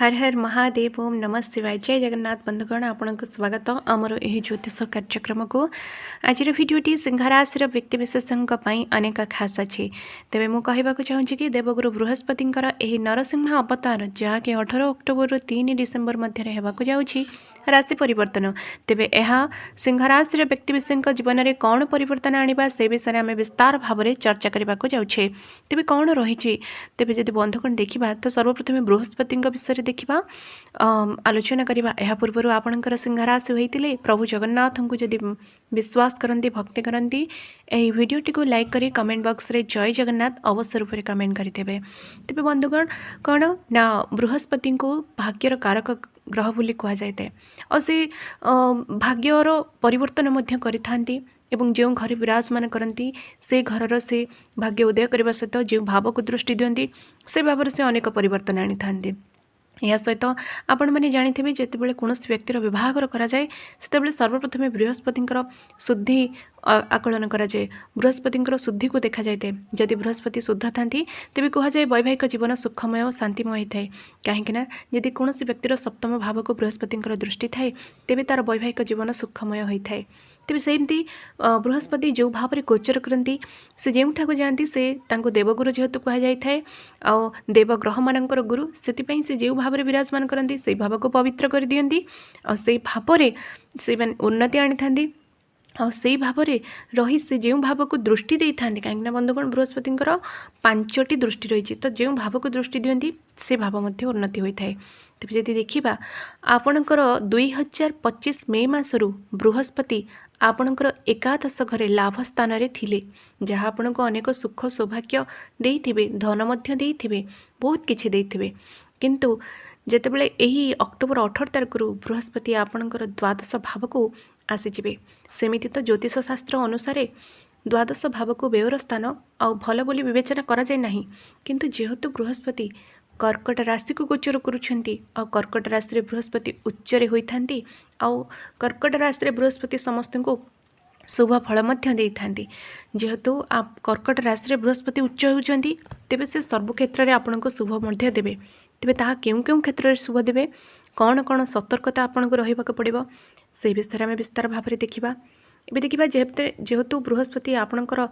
हर हर महादेव ओम नमः शिवाय जय जगन्नाथ बंधुगण आपनको स्वागत आमर यह ज्योतिष कार्यक्रम को आज भिडटी सिंहराशि व्यक्ति विशेषों अनेक खास अच्छी तेज मुझे कहवाक चाहूँगी कि देवगुरु बृहस्पति नरसिंह अवतार जहाँकि 18 अक्टोबर 3 डिसेम्बर मध्य होगाक जाऊँगी राशि परिवर्तन तेरे यह सिंहराशि व्यक्ति विशेष जीवन में कौन परिवर्तन आने से विषय में आम विस्तार भाव में चर्चा करने जाऊे तेज कौन रही तेज जब बंधुगण देखा तो सर्वप्रथम बृहस्पति विषय देखा आलोचना करवा यह पूर्व आपणकर सिंहराशि होते प्रभु जगन्नाथ को जदि विश्वास करती भक्ति करती यह वीडियोटी को लाइक करी कमेंट बॉक्स रे जय जगन्नाथ अवश्य रूप से कमेंट करते तेज बंधुगण कौन ना बृहस्पति को भाग्यर कारक ग्रह बोली कहुए और से भाग्यर परिवर्तन करती एवं जो घर विराजमान करती से घर से भाग्य उदय करने सहित जो भाव को दृष्टि दियंती से भाव से अनेक परिवर्तन आनी था या सहित आपण मैंने जानी जिते कौन व्यक्तिर विभागर कराए से सर्वप्रथम बृहस्पति शुद्धि आकलन कराए बृहस्पति शुद्धि को देखा जाए जदि बृहस्पति शुद्ध था तेज कहुए वैवाहिक जीवन सुखमय और शांतिमय होता है कहीं जदि कौन व्यक्तिर सप्तम भाव को बृहस्पति दृष्टि थाए तेज तार वैवाहिक जीवन सुखमय होता है तेज सेमती बृहस्पति जो भाव में गोचर करती से जोठा जाती से देवगुरु जेहेतु कहुए आ देवग्रह मानकर गुरु से जो भाव में विराजमान करती से भाव को पवित्र कर दियंती और से भाव से उन्नति आनी था से भाव में रही से जो भाव को दृष्टि दे था कहीं बंधुगण बृहस्पति 5टी दृष्टि रही तो जो भाव को दृष्टि दियंती से भाव उन्नति होता है तेज जदि देखा आपणकर 2025 मे मसरू बृहस्पति आपणकर एकादश घरे लाभ स्थान थिले जहाँ आपण को अनेक सुख सौभाग्य देइथिबे धन मध्य देइथिबे बहुत किछि देइथिबे किंतु जेतेबेले एही अक्टोबर 18 तारिख बृहस्पति आपणकर द्वादश भाव को आसीजिबे सेमिति तो ज्योतिष शास्त्र अनुसार द्वादश भाव को व्ययर स्थान आ भल बोली विवेचना करा जाय नाही किंतु जेहेतु बृहस्पति कर्कट राशि को गोचर करुछंती आ कर्कट राशि रे बृहस्पति उच्चरे होइथांती आ कर्कट राशि रे बृहस्पति समस्त को शुभ फल मध्य देइथांती जेहेतु आप कर्कट राशि रे बृहस्पति उच्च होउछंती तेबे से सर्व क्षेत्र रे आपनको शुभ मध्य देबे तेबे ताहा केउ केउ क्षेत्र रे शुभ देबे कौन कौन सतर्कता आपनको रहिबाक पड़िबो से विषय में विस्तार भाव में देखा एबे देखिबा जेहेतु बृहस्पति आपणकर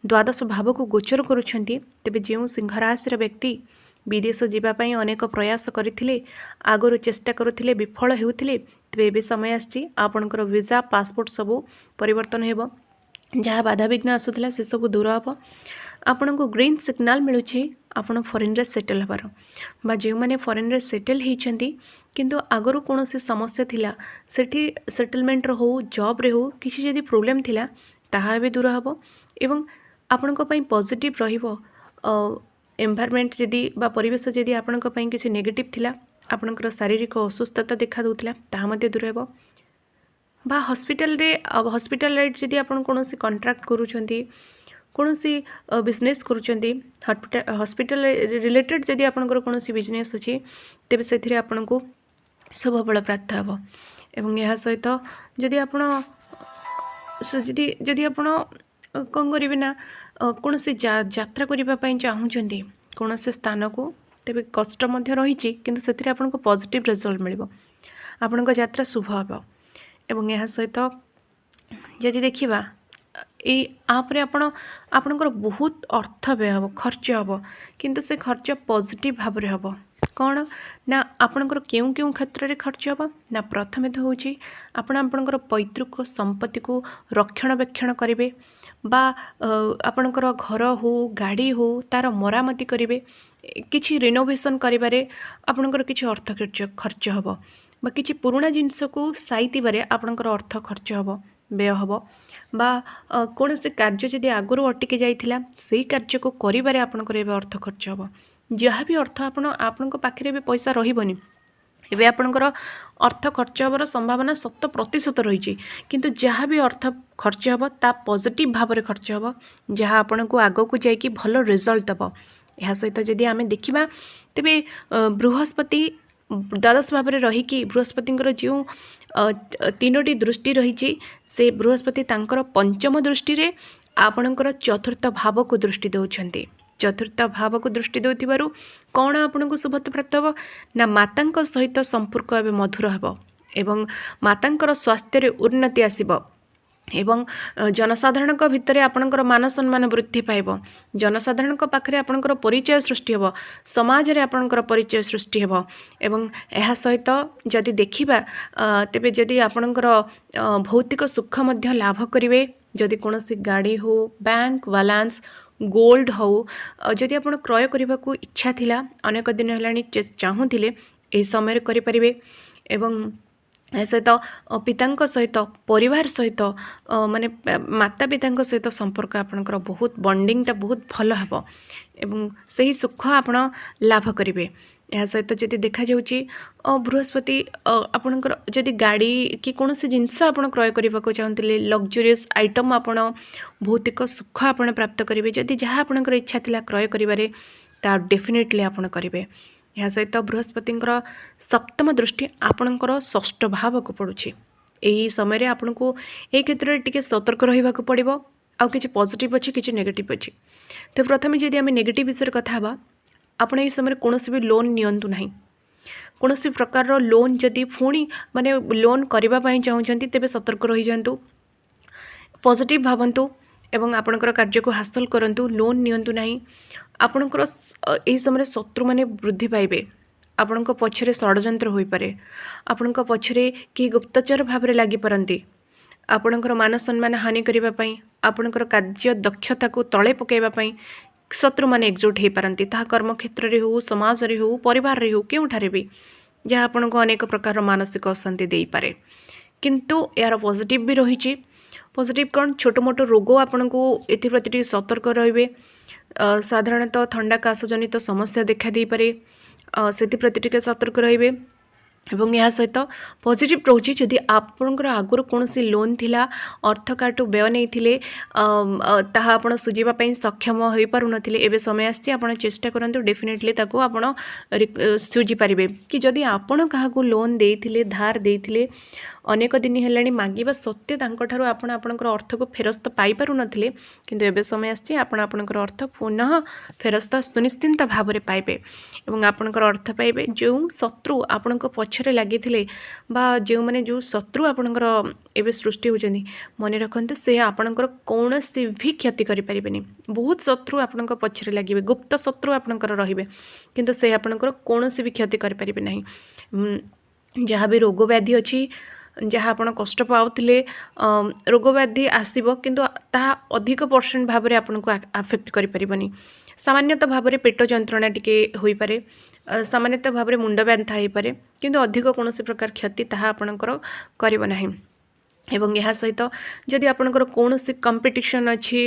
द्वादश भाव को गोचर करुछंती तेबे जो सिंहराशि व्यक्ति विदेश जीवाई अनेक प्रयास करथिले आगरू चेष्टा करुथिले विफल हेउथिले तेबे एबे समय आछि आपणकर वीजा पासपोर्ट सबू परिवर्तन हेबो जहाँ बाधा विघ्न आसुथिला से सब दूर हेबो आपण को ग्रीन सिग्नाल मिलुछि आपण फॉरेन रे सेटल हबार बा जो माने फॉरेन रे सेटल हेइछंती किंतु आगरू कौन समस्या थिला सेठी सेटलमेंट रो हो जॉब रे हो किसी जदि प्रॉब्लम थिला ताहा भी दूर हेबो एवं आपण को पई पॉजिटिव रहिबो एनवायरनमेंट जदि बा परिवेश जदि आपण को पई किसी नेगेटिव थिला आपणकर शारीरिक असुस्थता देखा दूला ताहा मध्ये दूर हेबो बा हॉस्पिटल रे जदि आपण कोनोसी कॉन्ट्रैक्ट करूछंती कौनसी बिजनेस करुँच हॉस्पिटल रिलेटेड जदि आपंकर कौन बिजनेस अच्छी तेज से आपन को शुभ फल प्राप्त हे एवं यह सहित जदि आप जदि आप कौन करेंगे ना कौन यात्रा करने चाहूँगी कौन स्थान को तेज कष्ट रही कि से आपको पॉजिटिव रिजल्ट मिल आपण यात्रा शुभ हे एवं यह सहित जदि देखा आपरे आपणकर बहुत अर्थ व्यय हम खर्च हम किंतु से खर्च पॉजिटिव भाव में हम कौन ना आपणकर केउ केउ क्षेत्र में खर्च हम ना प्रथमे तो होची आपणकर पैतृक संपत्ति को रक्षणाबेक्षण करेंगे बा आपणकर घर हो गाड़ी हो तार मरामती करेंगे किछि रिनोवेशन करिबारे आपणकर किछि अर्थ खर्च हम बा किछि पुराना जिनस को साइतिबारे आपणकर अर्थ खर्च हम व्यय हम बा कौन से कार्य जदि आगुरी अटकी जाइथिला सेही कार्य को करिबारे आपणकर एबे अर्थ खर्च हम जहाँ भी अर्थ आपण पाखे भी पैसा रहिबनी एबे आपणकर अर्थ खर्च हबार संभावना 100% रही किंतु जहाँ भी अर्थ खर्च हम ता पॉजिटिव भाव में खर्च हम जहाँ आपण को आग को जाइकी भल रिजल्ट दब यह सहित जदि आमे देखिबा तेबे बृहस्पति द्वादश भाव में रहीकि बृहस्पति जो 3टी दृष्टि रही से बृहस्पति तांकर पंचम दृष्टि रे आपणकर चतुर्थ भाव को दृष्टि दौरान चतुर्थ भाव को दृष्टि देउथिबारु कौन आपनको शुभत्व प्राप्त हो ना मातांक सहित संपर्क एवं मधुर हेबो एवं मातांकर स्वास्थ्य उन्नति आसीबो एवं जनसाधारण भितर आपणकर मान सम्मान वृद्धि पाइब जनसाधारण पाखे आपणकर परिचय सृष्टि हेब समाज रे आपणकर परिचय सृष्टि हेब एवं एहा सहित जदि देखिबा तेबे जदि आपणकर भौतिक सुख मध्य लाभ करिवे जदि कोनोसी गाड़ी हो बैंक बैलेंस गोल्ड हो जदि आपण क्रय करने को इच्छा थिला अनेक दिन हेलानी चाहूथिले एही समय करि परिबे एवं सहित पितांक सहित परिवार सहित माने माता पितांक सहित संपर्क आपणकर बहुत बॉन्डिंगटा बहुत भल हेबो एवं सही सुख आपण लाभ करिवे या सहित जदि देखा जाउची बृहस्पति आपणकर जदि गाड़ी कि कोनोसी जिंस आपण क्रय करबा को चाहतिले लग्जरियस आइटम आपण भौतिक सुख आपण प्राप्त करिवे जदि जहाँ आपणकर इच्छा थिला क्रय करिवारे ता डेफिनेटली आपण करिवे या सहित बृहस्पति सप्तम दृष्टि आपणकर षष्ठ भाव को पड़ुछि एही समय रे आपनको ए क्षेत्र में टिके सतर्क रहिबा को पड़िबो आ किछि पॉजिटिव अछि किछि नेगेटिव अछि तो प्रथमे जदि आमे नेगेटिव विषय कथा हबा आपण ए समय कोनोसी भी लोन नियंतु नाही कोनोसी प्रकार रो लोन जदि पुणी माने लोन करबा पई चाहउछंती तेबे सतर्क रहि जांतु पॉजिटिव भावंतु एवं आपणकर कार्य को हासिल करंतु लोन नियंतु नाही आपणकर एही समय शत्रु माने वृद्धि पाइबे आपणक पछरे षडयंत्र होई पारे आपणक पछरे कि गुप्तचर भाव रे लागि परंती आपणकर मान सम्मान हानि करिबा पई आपणकर कार्य दक्षता को तळे पकेबा पई शत्रु माने एकजुट हे पारंती ता कर्म क्षेत्र रे हो समाज रे हो परिवार रे हो केउठारे भी जहाँ आपणको अनेक प्रकार मानसिक अशांति देई पारे किंतु यार पॉजिटिव भी रही पॉजिटिव कौन छोट मोट रोग आपन को एप्रति सतर्क रे साधारणतः ठंडा काश जनित समस्या देखा दे पारे से प्रति सतर्क रे एवं यह सहित पॉजिटिव रोचे जदि आपणकर आगुर कौन लोन थिला अर्थ काटू व्यय नहीं ताहा आपण सुझीबा पई सक्षम होई पारु नथिले एबे समय आछि आपण चेष्टा करंतु डेफिनेटली ताको आपण सुझी पारिबे कि जदि आपण काहाकू लोन देइथिले धार देइथिले अनेक दिन हेलाणी मागिबा सत्य तांको ठारू आपण आपणकर अर्थ को फेरस्त पाई पारु नथिले किंतु एबे समय आछि आपण आपणकर अर्थ पुनः फेरस्त सुनिश्चिंत भाव रे पाइबे एवं आपणकर अर्थ पाइबे जो शत्रु आपणको पछरे लागिथिले बा जो माने जो शत्रु आपणकर एबे सृष्टि होचंदी मने रखंते से आपणकर कोनोसी भी क्षति करि परिबेनी बहुत शत्रु आपणको पछरे लागिबे गुप्त शत्रु आपणकर रहिबे किंतु से आपणकर कोनोसी भी क्षति करि परिबे नाही जहाँ भी रोग व्याधि अछि जहाँ आपड़ कष्ट पाउथिले रोग व्याधि आसीबो किंतु ता अधिक परसेंट भाव में आपन को आफेक्ट करि परिबनी सामान्यतः भाव में पेट जंत्रणा टिके होई पारे सामान्यतः भाव में मुंड व्यथा हो पारे किंतु अधिक कौन प्रकार क्षति ताहा आपणकर करिबो नाही एवं यह सहित जदि आपणकर कौन कंपटीशन अच्छी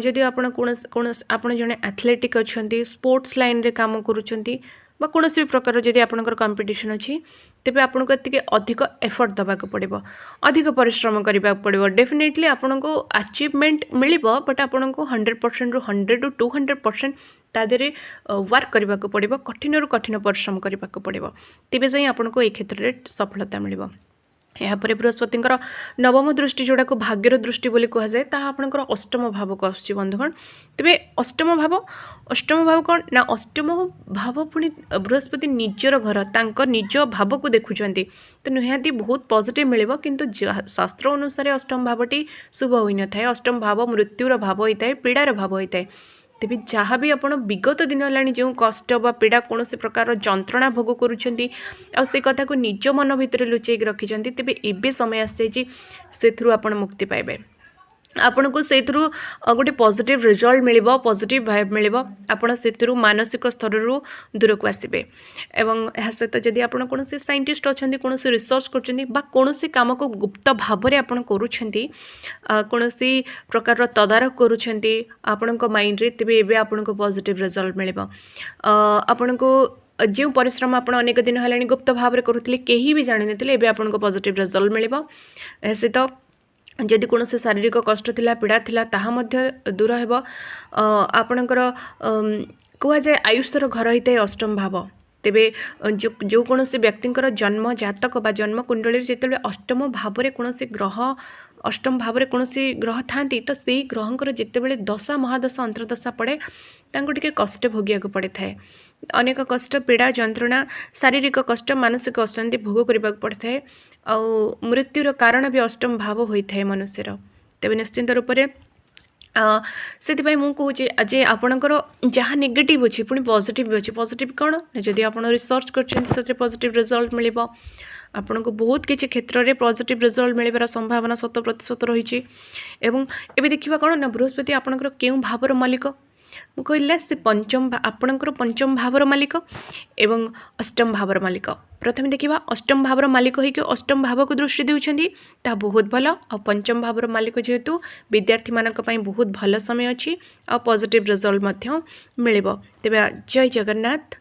जदि आपण कौन आपण जने एथलेटिक अच्छी स्पोर्ट्स लाइन रे काम करूछंती बा कौन भी प्रकार जदि आपणकर कंपटीशन अच्छी तेबे आपनको एतिके अधिक एफर्ट दबाक पड़िबो अधिक परिश्रम करबा पड़िबो डेफिनेटली आपनको अचीवमेंट मिलिबो बट आपनको 100% रु 100 टू 200% तादेरे वर्क करबा पड़िबो कठिन रु कठिन परिश्रम करबा पड़िबो तेबे जाई आपनको ए क्षेत्र रे सफलता मिलिबो यापर बृहस्पति नवम दृष्टि जोड़ा को भाग्यर दृष्टि बोली कह जाए ता आपणकर अष्टम भाव को आसुची बंधुगण तेबे अष्टम भाव कौन ना अष्टम भाव पुणी बृहस्पति निजर घर तांकर निज भाव को देखुचंती तो निहाती बहुत पॉजिटिव मिलिबो किंतु शास्त्र अनुसार अष्टम भावटी शुभ होई न थाए अष्टम भाव मृत्युर भाव होता है पीड़ार भाव होता है तेबे जहाँ भी आपण विगत दिन हेलाणी जो कष्ट बा पीड़ा कौन प्रकार जंत्रणा भोग करुँच से कथा को निज मन भितर लुचेक रखिंट तेबे एबे समय आसी से आपण मुक्ति पाइबे आपण को से गोटे पॉजिटिव रिजल्ट मिलिबो पॉजिटिव भाइब मिलिबो आपण से मानसिक स्तर रु दूर को आसबे एवं यह सहित जदि आपण कौन साइंटिस्ट अच्छा कौन रिसर्च कर कौन काम को गुप्त भाव में आपण करुँच कौन प्रकार तदारख करुँच आपण माइंड रे तेबे एबे आपण को पॉजिटिव रिजल्ट मिलिबो आपण को जो परिश्रम आप अनेक दिन है गुप्त भाव में करुले कहीं भी जान ना आपन को पॉजिटिव रिजल्ट मिलिबो ऐसे तो जदि कौन से शारीरिक कष्ट थिला पीड़ा थिला ताहा मध्य दूर हेबो आपणकर कह जाए आयुष्यर घर होता है अष्टम भाव तेबे जो कौन से व्यक्तिंकर जन्म जातक बा जन्म कुंडली जिते अष्टम भाव में कौन ग्रह अष्टम भाव में कौन ग्रह था तो से ग्रहंकर जितेबले दशा महादशा अंतर्दशा पड़े टे कष्ट भोगिया पड़े थाए अनेक कष्ट पीड़ा जंत्रणा शारीरिक कष्ट मानसिक अशांति भोग करने पड़े थाए आ मृत्युर कारण भी अष्टम भाव होता है मनुष्यर तेज निश्चिंत रूप से से मुझे आज आपणकर जहाँ नेगेटिव अच्छी पुणी पॉजिटिव भी अच्छी पॉजिटिव कौन जदि आप रिसर्च कर पॉजिटिव रिजल्ट मिल आपन को बहुत किसी क्षेत्र में पॉजिटिव रिजल्ट मिलबार संभावना 100% रही एवं एबे देखिबा कौन ना बृहस्पति आपणकर केउं भावर मालिक मु कहले से पंचम आपणकर पंचम भावर मालिक एवं अष्टम भावर मालिक प्रथम देखिबा अष्टम भावर मालिक होइके अष्टम भाव को दृष्टि देउछंदी ता बहुत भल आ पंचम भावर मालिक जेहेतु विद्यार्थी मानक पई बहुत भल समय अछि आ पॉजिटिव रिजल्ट मध्य मिलिबो तेबे जय जगन्नाथ।